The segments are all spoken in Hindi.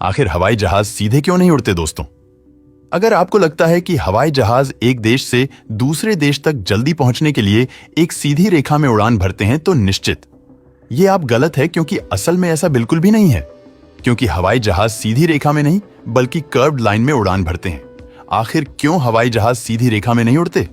आखिर हवाई जहाज सीधे क्यों नहीं उड़ते दोस्तों? अगर आपको लगता है कि हवाई जहाज एक देश से दूसरे देश तक जल्दी पहुंचने के लिए एक सीधी रेखा में उड़ान भरते हैं तो निश्चित ये आप गलत है, क्योंकि असल में ऐसा बिल्कुल भी नहीं है। क्योंकि हवाई जहाज सीधी रेखा में नहीं बल्कि कर्व्ड लाइन में उड़ान भरते हैं। आखिर क्यों हवाई जहाज सीधी रेखा में नहीं उड़ते?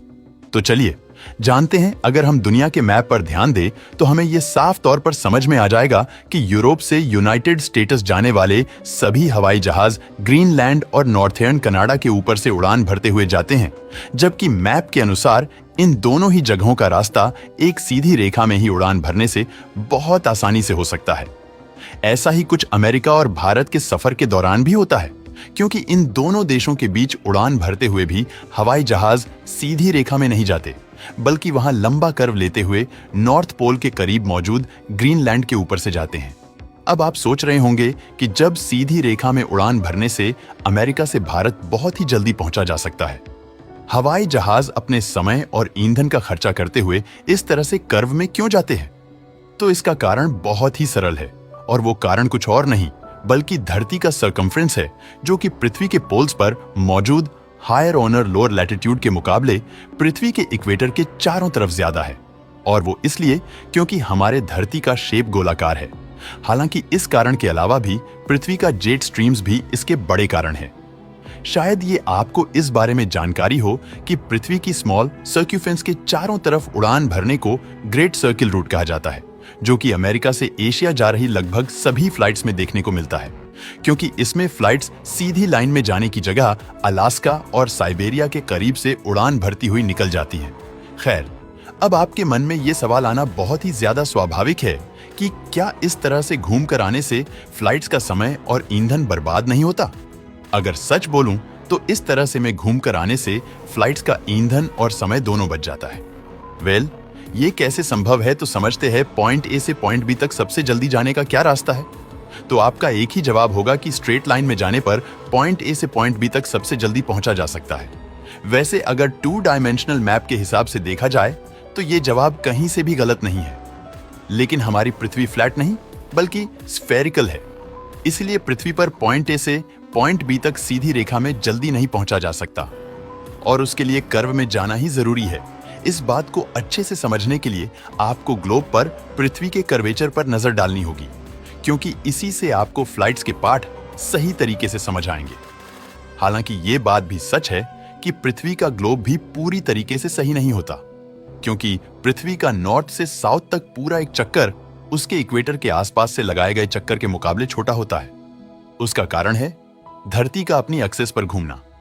तो चलिए जानते हैं। अगर हम दुनिया के मैप पर ध्यान दें तो हमें यह साफ तौर पर समझ में आ जाएगा कि यूरोप से यूनाइटेड स्टेट्स जाने वाले सभी हवाई जहाज ग्रीनलैंड और नॉर्थर्न कनाडा के ऊपर से उड़ान भरते हुए जाते हैं, जबकि मैप के अनुसार इन दोनों ही जगहों का रास्ता एक सीधी रेखा में ही उड़ान भरने से बहुत आसानी से हो सकता है। ऐसा ही कुछ अमेरिका और भारत के सफर के दौरान भी होता है, क्योंकि इन दोनों देशों के बीच उड़ान भरते हुए भी हवाई जहाज सीधी रेखा में नहीं जाते, बल्कि वहां लंबा कर्व लेते हुए नॉर्थ पोल के करीब मौजूद ग्रीनलैंड के ऊपर से जाते हैं। अब आप सोच रहे होंगे कि जब सीधी रेखा में उड़ान भरने से अमेरिका से भारत बहुत ही जल्दी पहुंचा जा सकता है, हवाई जहाज अपने समय और ईंधन का खर्चा करते हुए इस तरह से कर्व में क्यों जाते हैं? तो इसका कारण बहुत ही सरल है, और वो कारण कुछ और नहीं बल्कि धरती का सर्कम्फ्रेंस है, जो कि पृथ्वी के पोल्स पर मौजूद हायर ऑनर लोअर लैटिट्यूड के मुकाबले पृथ्वी के इक्वेटर के चारों तरफ ज्यादा है। और वो इसलिए क्योंकि हमारे धरती का शेप गोलाकार है। हालांकि इस कारण के अलावा भी पृथ्वी का जेट स्ट्रीम्स भी इसके बड़े कारण हैं। शायद ये आपको इस बारे में जानकारी हो कि पृथ्वी की स्मॉल सर्क्यूफेंस के चारों तरफ उड़ान भरने को ग्रेट सर्किल रूट कहा जाता है, जो कि अमेरिका से एशिया जा रही लगभग सभी फ्लाइट्स में देखने को मिलता है, क्योंकि इसमें फ्लाइट्स सीधी लाइन में जाने की जगह अलास्का और साइबेरिया के करीब से उड़ान भरती हुई निकल जाती हैं। खैर, अब आपके मन में ये सवाल आना बहुत ही ज्यादा स्वाभाविक है कि क्या इस तरह से घूम कर आने से फ्लाइट्स का समय और ईंधन बर्बाद नहीं होता? अगर सच बोलूं तो इस तरह से मैं घूम कर आने से फ्लाइट्स का ईंधन और समय दोनों बच जाता है। ये कैसे संभव है? तो समझते हैं पॉइंट ए से पॉइंट बी तक सबसे जल्दी जाने का क्या रास्ता है? तो आपका एक ही जवाब होगा कि स्ट्रेट लाइन में जाने पर पॉइंट ए से पॉइंट बी तक सबसे जल्दी पहुंचा जा सकता है। वैसे अगर 2 डायमेंशनल मैप के हिसाब से देखा जाए तो ये जवाब कहीं से भी गलत नहीं है। लेकिन हमारी पृथ्वी फ्लैट नहीं बल्कि स्फेरिकल है, इसलिए पृथ्वी पर पॉइंट ए से पॉइंट बी तक सीधी रेखा में जल्दी नहीं पहुंचा जा सकता, और उसके लिए कर्व में जाना ही जरूरी है। इस बात को अच्छे से समझने के लिए आपको ग्लोब पर पृथ्वी के कर्वेचर पर नजर डालनी होगी, क्योंकि इसी से आपको फ्लाइट्स के पाठ सही तरीके से समझ आएंगे। हालांकि ये बात भी सच है कि पृथ्वी का ग्लोब भी पूरी तरीके से सही नहीं होता, क्योंकि पृथ्वी का नॉर्थ से साउथ तक पूरा एक चक्कर उसके इक्वेटर के आसपास से लगाए गए चक्कर के मुकाबले छोटा होता है। उसका कारण है धरती का अपनी एक्सिस पर घूमना।